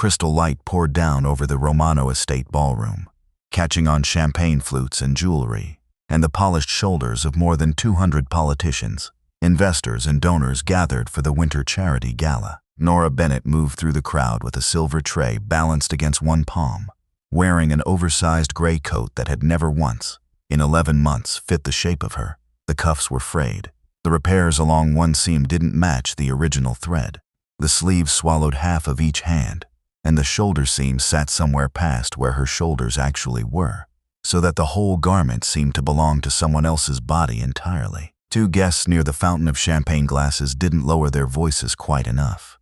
crystal light poured down over the Romano estate ballroom, catching on champagne flutes and jewelry, and the polished shoulders of more than 200 politicians, investors, and donors gathered for the winter charity gala. Nora Bennett moved through the crowd with a silver tray balanced against one palm, wearing an oversized gray coat that had never once, in 11 months, fit the shape of her. The cuffs were frayed. The repairs along one seam didn't match the original thread. The sleeves swallowed half of each hand, and the shoulder seam sat somewhere past where her shoulders actually were, so that the whole garment seemed to belong to someone else's body entirely. Two guests near the fountain of champagne glasses didn't lower their voices quite enough.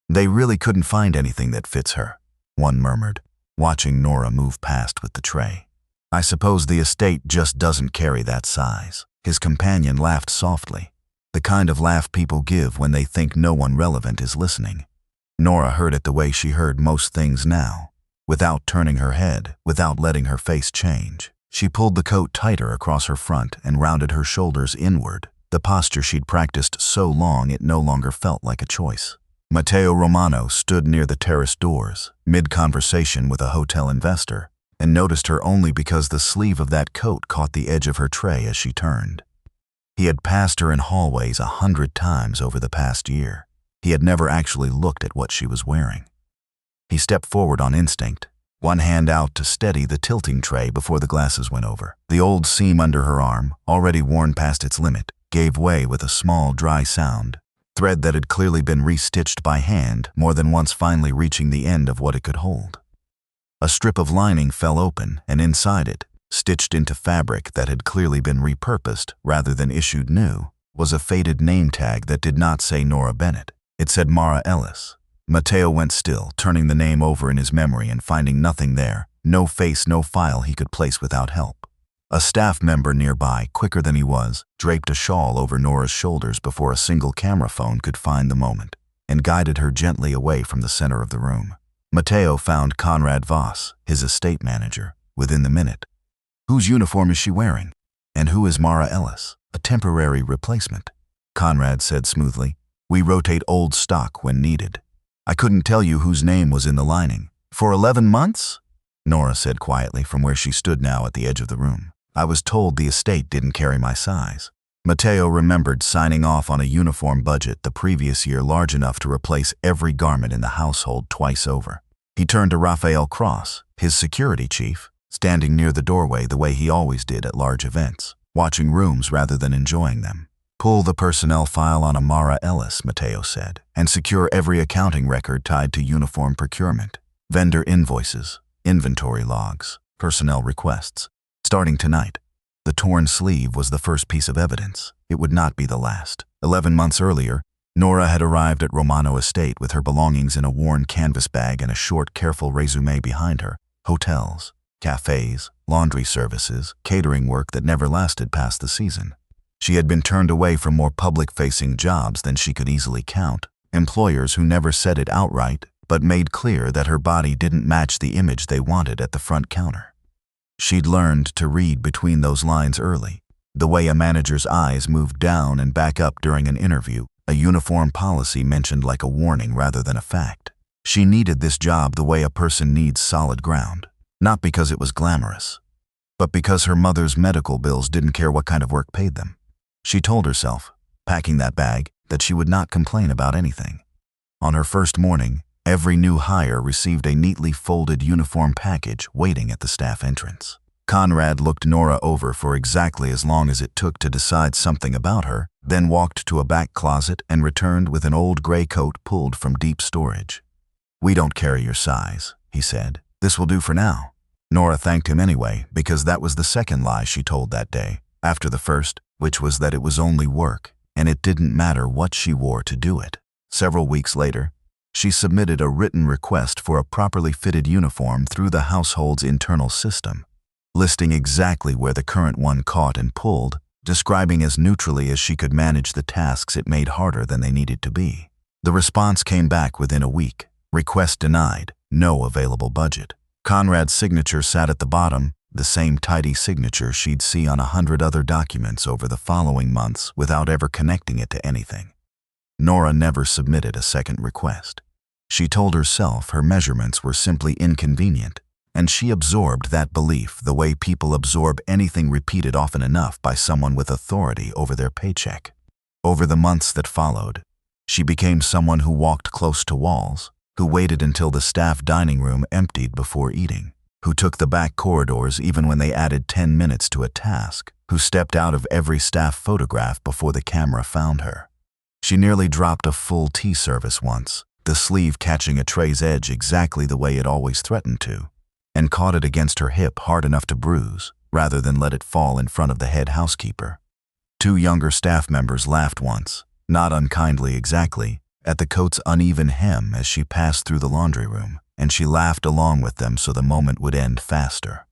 They really couldn't find anything that fits her, one murmured, watching Nora move past with the tray. I suppose the estate just doesn't carry that size. His companion laughed softly, the kind of laugh people give when they think no one relevant is listening. Nora heard it the way she heard most things now, without turning her head, without letting her face change. She pulled the coat tighter across her front and rounded her shoulders inward, the posture she'd practiced so long it no longer felt like a choice. Matteo Romano stood near the terrace doors, mid-conversation with a hotel investor, and noticed her only because the sleeve of that coat caught the edge of her tray as she turned. He had passed her in hallways 100 times over the past year. He had never actually looked at what she was wearing. He stepped forward on instinct, one hand out to steady the tilting tray before the glasses went over. The old seam under her arm, already worn past its limit, gave way with a small, dry sound. Thread that had clearly been restitched by hand, more than once finally reaching the end of what it could hold. A strip of lining fell open, and inside it, stitched into fabric that had clearly been repurposed rather than issued new, was a faded name tag that did not say Nora Bennett. It said Mara Ellis. Matteo went still, turning the name over in his memory and finding nothing there, no face, no file he could place without help. A staff member nearby, quicker than he was, draped a shawl over Nora's shoulders before a single camera phone could find the moment, and guided her gently away from the center of the room. Matteo found Conrad Voss, his estate manager, within the minute. Whose uniform is she wearing? And who is Mara Ellis? A temporary replacement, Conrad said smoothly. We rotate old stock when needed. I couldn't tell you whose name was in the lining. For 11 months? Nora said quietly from where she stood now at the edge of the room. I was told the estate didn't carry my size. Matteo remembered signing off on a uniform budget the previous year large enough to replace every garment in the household twice over. He turned to Raphael Cross, his security chief, standing near the doorway the way he always did at large events, watching rooms rather than enjoying them. Pull the personnel file on Mara Ellis, Matteo said, and secure every accounting record tied to uniform procurement, vendor invoices, inventory logs, personnel requests. Starting tonight. The torn sleeve was the first piece of evidence. It would not be the last. 11 months earlier, Nora had arrived at Romano Estate with her belongings in a worn canvas bag and a short, careful resume behind her. Hotels, cafes, laundry services, catering work that never lasted past the season. She had been turned away from more public-facing jobs than she could easily count, employers who never said it outright, but made clear that her body didn't match the image they wanted at the front counter. She'd learned to read between those lines early, the way a manager's eyes moved down and back up during an interview, a uniform policy mentioned like a warning rather than a fact. She needed this job the way a person needs solid ground, not because it was glamorous, but because her mother's medical bills didn't care what kind of work paid them. She told herself, packing that bag, that she would not complain about anything. On her first morning, every new hire received a neatly folded uniform package waiting at the staff entrance. Conrad looked Nora over for exactly as long as it took to decide something about her, then walked to a back closet and returned with an old gray coat pulled from deep storage. We don't carry your size, he said. This will do for now. Nora thanked him anyway, because that was the second lie she told that day, after the first, which was that it was only work, and it didn't matter what she wore to do it. Several weeks later, she submitted a written request for a properly fitted uniform through the household's internal system, listing exactly where the current one caught and pulled, describing as neutrally as she could manage the tasks it made harder than they needed to be. The response came back within a week. Request denied, no available budget. Conrad's signature sat at the bottom, the same tidy signature she'd see on 100 other documents over the following months without ever connecting it to anything. Nora never submitted a second request. She told herself her measurements were simply inconvenient, and she absorbed that belief the way people absorb anything repeated often enough by someone with authority over their paycheck. Over the months that followed, she became someone who walked close to walls, who waited until the staff dining room emptied before eating, who took the back corridors even when they added 10 minutes to a task, who stepped out of every staff photograph before the camera found her. She nearly dropped a full tea service once, the sleeve catching a tray's edge exactly the way it always threatened to, and caught it against her hip hard enough to bruise, rather than let it fall in front of the head housekeeper. 2 younger staff members laughed once, not unkindly exactly, at the coat's uneven hem as she passed through the laundry room, and she laughed along with them so the moment would end faster.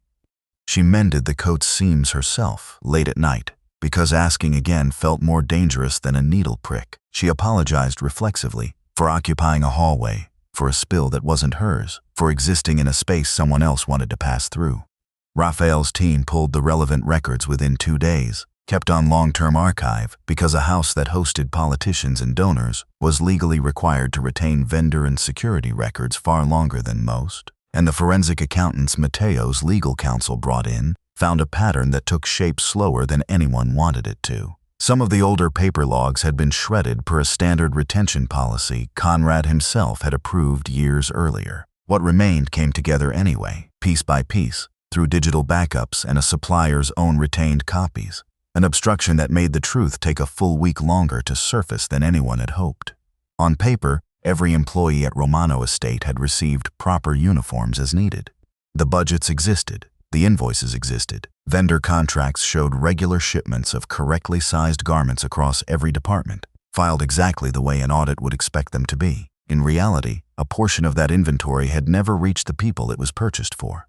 She mended the coat's seams herself, late at night, because asking again felt more dangerous than a needle prick. She apologized reflexively for occupying a hallway, for a spill that wasn't hers, for existing in a space someone else wanted to pass through. Raphael's team pulled the relevant records within 2 days, kept on long-term archive because a house that hosted politicians and donors was legally required to retain vendor and security records far longer than most, and the forensic accountants Matteo's legal counsel brought in found a pattern that took shape slower than anyone wanted it to. Some of the older paper logs had been shredded per a standard retention policy Conrad himself had approved years earlier. What remained came together anyway, piece by piece, through digital backups and a supplier's own retained copies, an obstruction that made the truth take a full week longer to surface than anyone had hoped. On paper, every employee at Romano Estate had received proper uniforms as needed. The budgets existed. The invoices existed. Vendor contracts showed regular shipments of correctly sized garments across every department, filed exactly the way an audit would expect them to be. In reality, a portion of that inventory had never reached the people it was purchased for.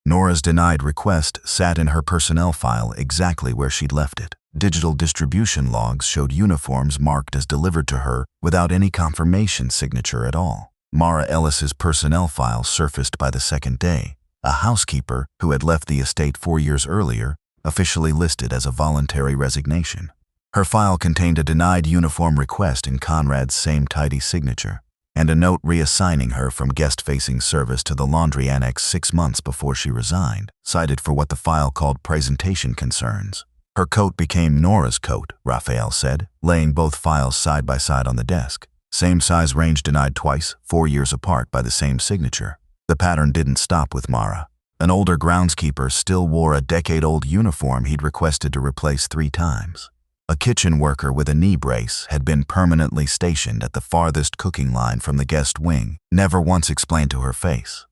Nora's denied request sat in her personnel file exactly where she'd left it. Digital distribution logs showed uniforms marked as delivered to her without any confirmation signature at all. Mara Ellis's personnel file surfaced by the second day. A housekeeper who had left the estate 4 years earlier, officially listed as a voluntary resignation. Her file contained a denied uniform request in Conrad's same tidy signature, and a note reassigning her from guest-facing service to the laundry annex 6 months before she resigned, cited for what the file called presentation concerns. Her coat became Nora's coat, Raphael said, laying both files side by side on the desk. Same size range denied twice, 4 years apart by the same signature. The pattern didn't stop with Mara. An older groundskeeper still wore a decade-old uniform he'd requested to replace 3 times. A kitchen worker with a knee brace had been permanently stationed at the farthest cooking line from the guest wing, never once explained to her face.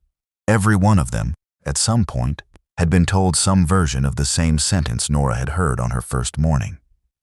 Every one of them, at some point, had been told some version of the same sentence Nora had heard on her first morning.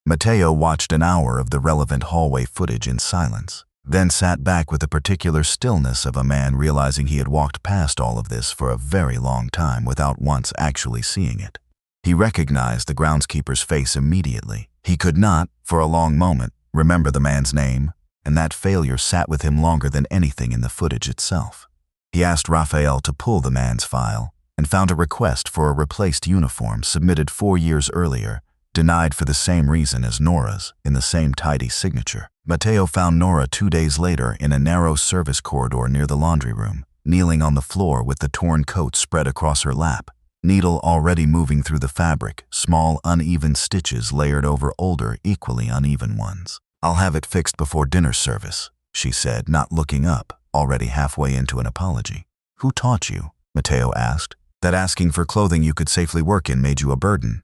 Matteo watched an hour of the relevant hallway footage in silence, then sat back with the particular stillness of a man realizing he had walked past all of this for a very long time without once actually seeing it. He recognized the groundskeeper's face immediately. He could not, for a long moment, remember the man's name, and that failure sat with him longer than anything in the footage itself. He asked Raphael to pull the man's file, and found a request for a replaced uniform submitted 4 years earlier, denied for the same reason as Nora's, in the same tidy signature. Matteo found Nora 2 days later in a narrow service corridor near the laundry room, kneeling on the floor with the torn coat spread across her lap, needle already moving through the fabric, small uneven stitches layered over older, equally uneven ones. "I'll have it fixed before dinner service," she said, not looking up, already halfway into an apology. "Who taught you?" Matteo asked. "That asking for clothing you could safely work in made you a burden?"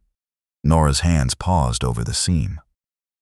Nora's hands paused over the seam.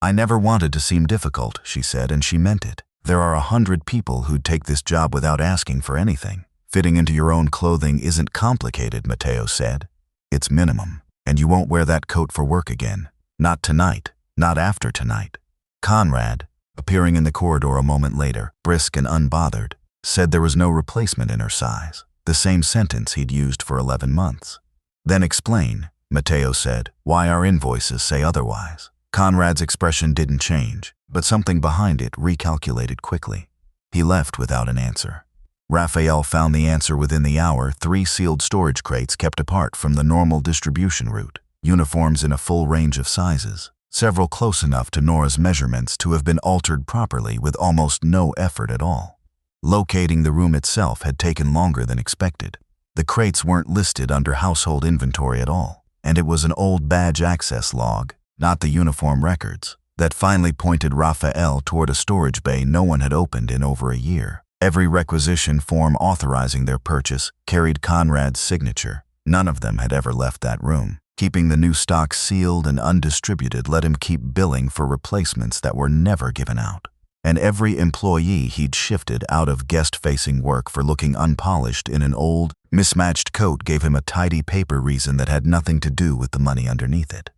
"I never wanted to seem difficult," she said, and she meant it. "There are 100 people who'd take this job without asking for anything. Fitting into your own clothing isn't complicated," Matteo said. "It's minimum, and you won't wear that coat for work again. Not tonight, not after tonight." Conrad, appearing in the corridor a moment later, brisk and unbothered, said there was no replacement in her size, the same sentence he'd used for 11 months. "Then explain," Matteo said, "why our invoices say otherwise." Conrad's expression didn't change, but something behind it recalculated quickly. He left without an answer. Raphael found the answer within the hour, 3 sealed storage crates kept apart from the normal distribution route, uniforms in a full range of sizes, several close enough to Nora's measurements to have been altered properly with almost no effort at all. Locating the room itself had taken longer than expected. The crates weren't listed under household inventory at all, and it was an old badge access log, not the uniform records, that finally pointed Raphael toward a storage bay no one had opened in over a year. Every requisition form authorizing their purchase carried Conrad's signature. None of them had ever left that room. Keeping the new stock sealed and undistributed let him keep billing for replacements that were never given out. And every employee he'd shifted out of guest-facing work for looking unpolished in an old, mismatched coat gave him a tidy paper reason that had nothing to do with the money underneath it.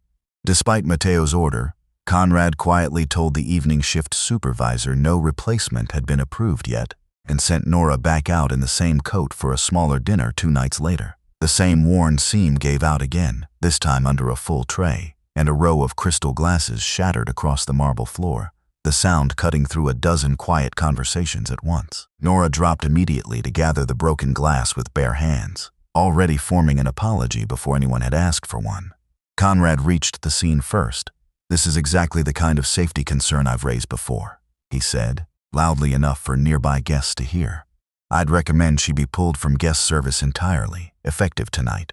Despite Matteo's order, Conrad quietly told the evening shift supervisor no replacement had been approved yet and sent Nora back out in the same coat for a smaller dinner 2 nights later. The same worn seam gave out again, this time under a full tray, and a row of crystal glasses shattered across the marble floor, the sound cutting through a dozen quiet conversations at once. Nora dropped immediately to gather the broken glass with bare hands, already forming an apology before anyone had asked for one. Conrad reached the scene first. "This is exactly the kind of safety concern I've raised before," he said, loudly enough for nearby guests to hear. "I'd recommend she be pulled from guest service entirely, effective tonight."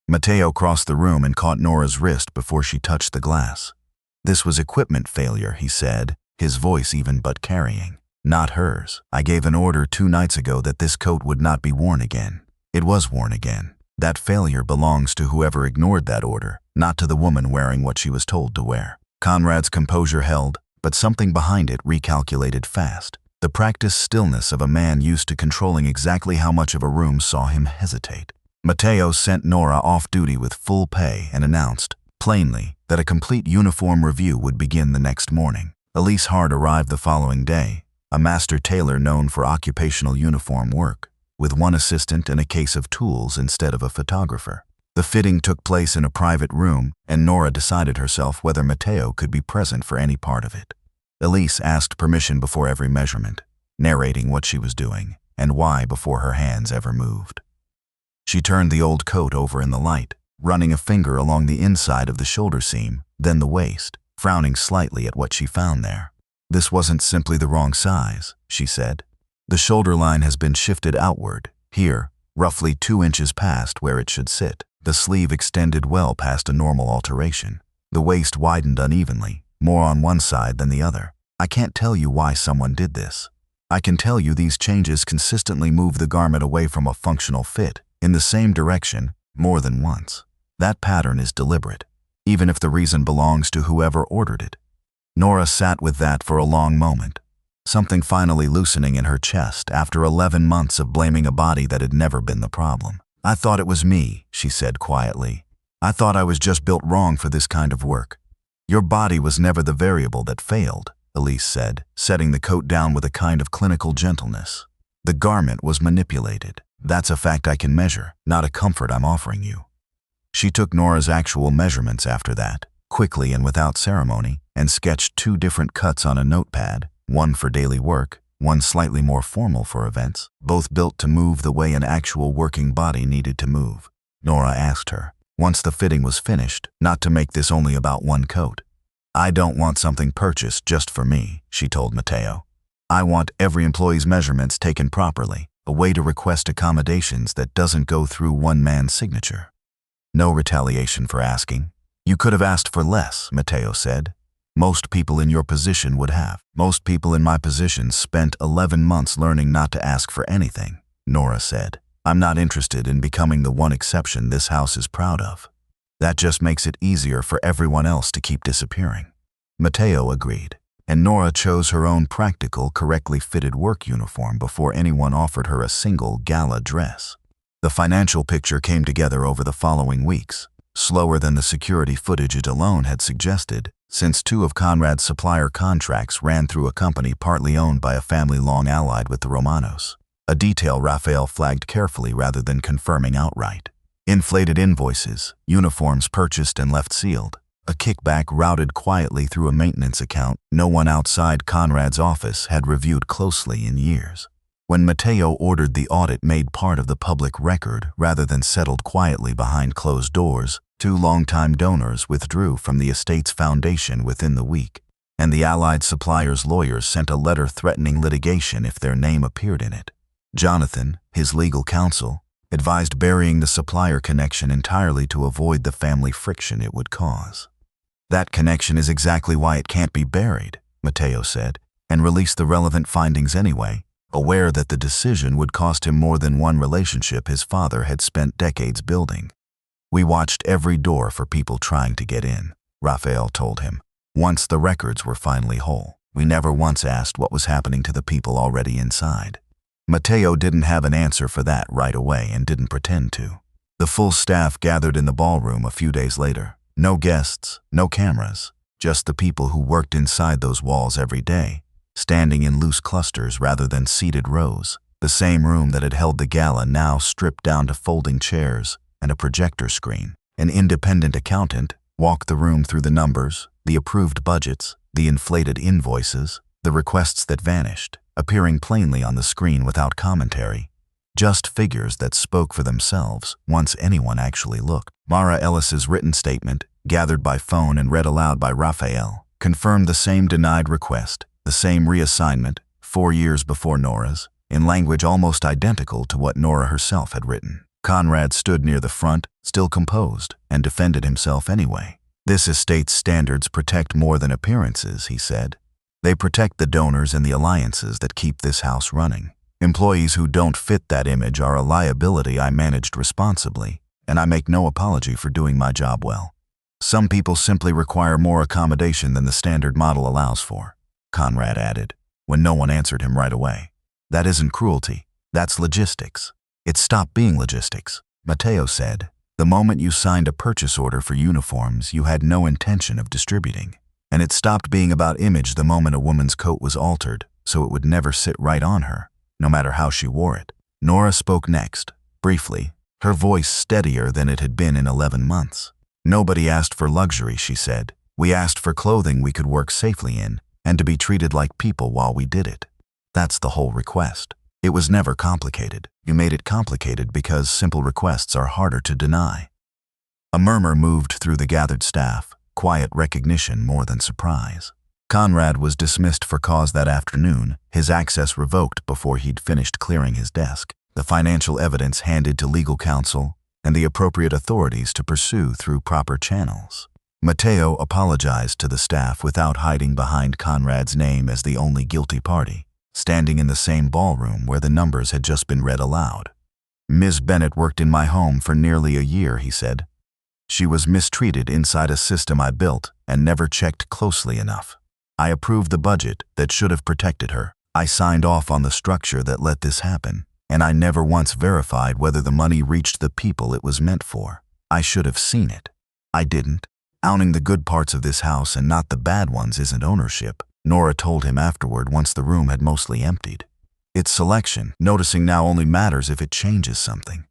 Matteo crossed the room and caught Nora's wrist before she touched the glass. "This was equipment failure," he said, his voice even but carrying. "Not hers. I gave an order 2 nights ago that this coat would not be worn again. It was worn again. That failure belongs to whoever ignored that order, not to the woman wearing what she was told to wear." Conrad's composure held, but something behind it recalculated fast. The practiced stillness of a man used to controlling exactly how much of a room saw him hesitate. Matteo sent Nora off duty with full pay and announced, plainly, that a complete uniform review would begin the next morning. Elise Hart arrived the following day, a master tailor known for occupational uniform work, with 1 assistant and a case of tools instead of a photographer. The fitting took place in a private room, and Nora decided herself whether Matteo could be present for any part of it. Elise asked permission before every measurement, narrating what she was doing and why before her hands ever moved. She turned the old coat over in the light, running a finger along the inside of the shoulder seam, then the waist, frowning slightly at what she found there. "This wasn't simply the wrong size," she said. "The shoulder line has been shifted outward, here, roughly 2 inches past where it should sit. The sleeve extended well past a normal alteration. The waist widened unevenly, more on one side than the other. I can't tell you why someone did this. I can tell you these changes consistently move the garment away from a functional fit, in the same direction, more than once. That pattern is deliberate, even if the reason belongs to whoever ordered it." Nora sat with that for a long moment, something finally loosening in her chest after 11 months of blaming a body that had never been the problem. "I thought it was me," she said quietly. "I thought I was just built wrong for this kind of work." "Your body was never the variable that failed," Elise said, setting the coat down with a kind of clinical gentleness. "The garment was manipulated. That's a fact I can measure, not a comfort I'm offering you." She took Nora's actual measurements after that, quickly and without ceremony, and sketched 2 different cuts on a notepad, one for daily work, one slightly more formal for events, both built to move the way an actual working body needed to move. Nora asked her, once the fitting was finished, not to make this only about one coat. "I don't want something purchased just for me," she told Matteo. "I want every employee's measurements taken properly, a way to request accommodations that doesn't go through one man's signature." "No retaliation for asking. You could have asked for less," Matteo said. "Most people in your position would have. Most people in my position spent 11 months learning not to ask for anything," Nora said. "I'm not interested in becoming the one exception this house is proud of. That just makes it easier for everyone else to keep disappearing." Matteo agreed, and Nora chose her own practical, correctly fitted work uniform before anyone offered her a single gala dress. The financial picture came together over the following weeks, slower than the security footage it alone had suggested, since 2 of Conrad's supplier contracts ran through a company partly owned by a family long allied with the Romanos, a detail Raphael flagged carefully rather than confirming outright. Inflated invoices, uniforms purchased and left sealed, a kickback routed quietly through a maintenance account no one outside Conrad's office had reviewed closely in years. When Matteo ordered the audit made part of the public record rather than settled quietly behind closed doors, 2 longtime donors withdrew from the estate's foundation within the week. and the allied supplier's lawyers sent a letter threatening litigation if their name appeared in it. Jonathan, his legal counsel, advised burying the supplier connection entirely to avoid the family friction it would cause. That connection is exactly why it can't be buried, Matteo said, and released the relevant findings anyway, aware that the decision would cost him more than one relationship his father had spent decades building. We watched every door for people trying to get in, Raphael told him. Once the records were finally whole, we never once asked what was happening to the people already inside. Matteo didn't have an answer for that right away and didn't pretend to. The full staff gathered in the ballroom a few days later. No guests, no cameras, just the people who worked inside those walls every day, standing in loose clusters rather than seated rows. The same room that had held the gala now stripped down to folding chairs and a projector screen. An independent accountant walked the room through the numbers, the approved budgets, the inflated invoices, the requests that vanished, appearing plainly on the screen without commentary. Just figures that spoke for themselves once anyone actually looked. Mara Ellis's written statement, gathered by phone and read aloud by Raphael, confirmed the same denied request, the same reassignment, 4 years before Nora's, in language almost identical to what Nora herself had written. Conrad stood near the front, still composed, and defended himself anyway. This estate's standards protect more than appearances, he said. They protect the donors and the alliances that keep this house running. Employees who don't fit that image are a liability I managed responsibly, and I make no apology for doing my job well. Some people simply require more accommodation than the standard model allows for, Conrad added, when no one answered him right away. That isn't cruelty, that's logistics. It stopped being logistics, Matteo said. The moment you signed a purchase order for uniforms, you had no intention of distributing. And it stopped being about image the moment a woman's coat was altered, so it would never sit right on her, no matter how she wore it. Nora spoke next, briefly, her voice steadier than it had been in 11 months. Nobody asked for luxury, she said. We asked for clothing we could work safely in, and to be treated like people while we did it. That's the whole request. It was never complicated. You made it complicated because simple requests are harder to deny. A murmur moved through the gathered staff, quiet recognition more than surprise. Conrad was dismissed for cause that afternoon, his access revoked before he'd finished clearing his desk, the financial evidence handed to legal counsel, and the appropriate authorities to pursue through proper channels. Matteo apologized to the staff without hiding behind Conrad's name as the only guilty party, standing in the same ballroom where the numbers had just been read aloud. Ms. Bennett worked in my home for nearly a year, he said. She was mistreated inside a system I built and never checked closely enough. I approved the budget that should have protected her. I signed off on the structure that let this happen, and I never once verified whether the money reached the people it was meant for. I should have seen it. I didn't. Owning the good parts of this house and not the bad ones isn't ownership, Nora told him afterward once the room had mostly emptied. It's selection. Noticing now only matters if it changes something.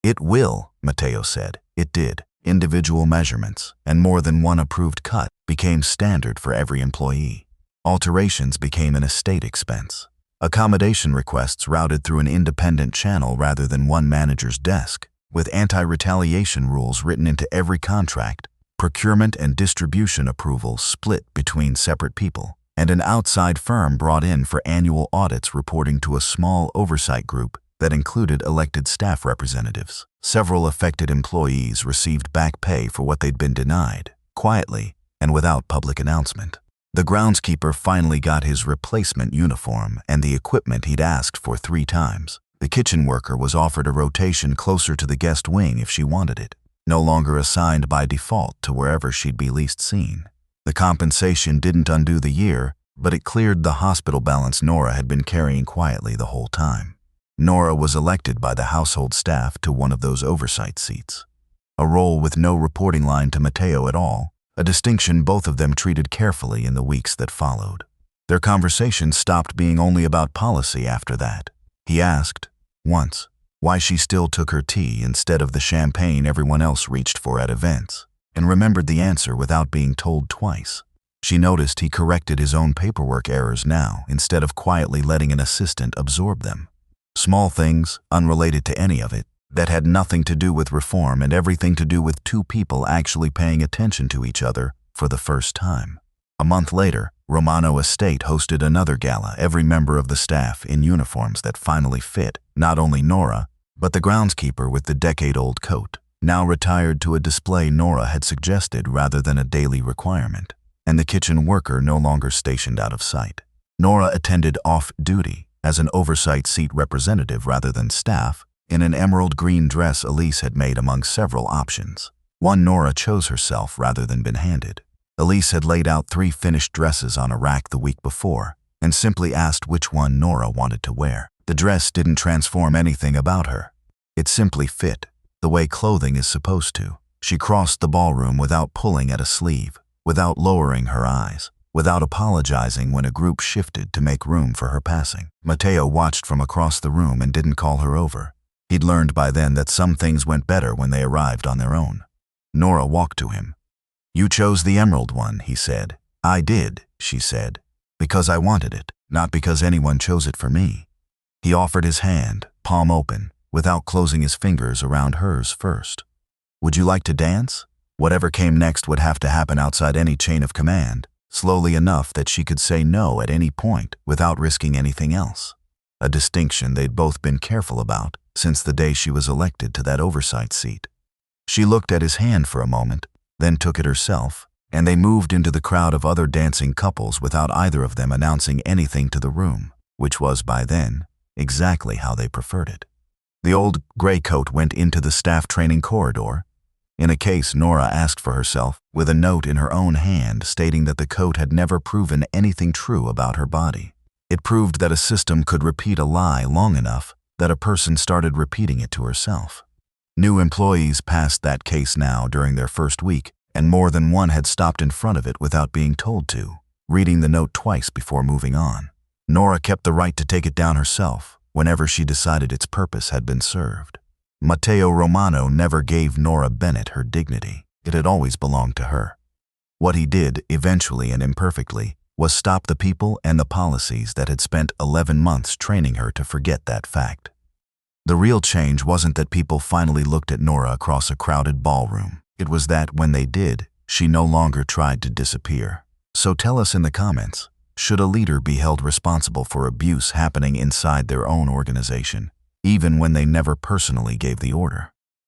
It will, Matteo said. It did. Individual measurements, and more than one approved cut, became standard for every employee. Alterations became an estate expense. Accommodation requests routed through an independent channel rather than one manager's desk, with anti-retaliation rules written into every contract, procurement and distribution approval split between separate people, and an outside firm brought in for annual audits reporting to a small oversight group that included elected staff representatives. Several affected employees received back pay for what they'd been denied, quietly and without public announcement. The groundskeeper finally got his replacement uniform and the equipment he'd asked for 3 times. The kitchen worker was offered a rotation closer to the guest wing if she wanted it, no longer assigned by default to wherever she'd be least seen. The compensation didn't undo the year, but it cleared the hospital balance Nora had been carrying quietly the whole time. Nora was elected by the household staff to one of those oversight seats, a role with no reporting line to Matteo at all, a distinction both of them treated carefully in the weeks that followed. Their conversation stopped being only about policy after that. He asked, once, why she still took her tea instead of the champagne everyone else reached for at events, and remembered the answer without being told twice. She noticed he corrected his own paperwork errors now instead of quietly letting an assistant absorb them. Small things, unrelated to any of it, that had nothing to do with reform and everything to do with 2 people actually paying attention to each other for the first time. A month later, Romano Estate hosted another gala, every member of the staff in uniforms that finally fit, not only Nora, but the groundskeeper with the decade-old coat, now retired to a display Nora had suggested rather than a daily requirement, and the kitchen worker no longer stationed out of sight. Nora attended off-duty as an oversight seat representative rather than staff, in an emerald green dress Elise had made among several options. One Nora chose herself rather than been handed. Elise had laid out 3 finished dresses on a rack the week before and simply asked which one Nora wanted to wear. The dress didn't transform anything about her. It simply fit, the way clothing is supposed to. She crossed the ballroom without pulling at a sleeve, without lowering her eyes, without apologizing when a group shifted to make room for her passing. Matteo watched from across the room and didn't call her over. He'd learned by then that some things went better when they arrived on their own. Nora walked to him. "You chose the emerald one," he said. "I did," she said, "because I wanted it, not because anyone chose it for me." He offered his hand, palm open, without closing his fingers around hers first. "Would you like to dance?" Whatever came next would have to happen outside any chain of command, slowly enough that she could say no at any point without risking anything else. A distinction they'd both been careful about since the day she was elected to that oversight seat. She looked at his hand for a moment, then took it herself, and they moved into the crowd of other dancing couples without either of them announcing anything to the room, which was, by then, exactly how they preferred it. The old gray coat went into the staff training corridor. In a case Nora asked for herself, with a note in her own hand stating that the coat had never proven anything true about her body. It proved that a system could repeat a lie long enough that a person started repeating it to herself. New employees passed that case now during their first week, and more than one had stopped in front of it without being told to, reading the note twice before moving on. Nora kept the right to take it down herself whenever she decided its purpose had been served. Matteo Romano never gave Nora Bennett her dignity. It had always belonged to her. What he did, eventually and imperfectly, was stop the people and the policies that had spent 11 months training her to forget that fact. The real change wasn't that people finally looked at Nora across a crowded ballroom. It was that, when they did, she no longer tried to disappear. So tell us in the comments, should a leader be held responsible for abuse happening inside their own organization, even when they never personally gave the order?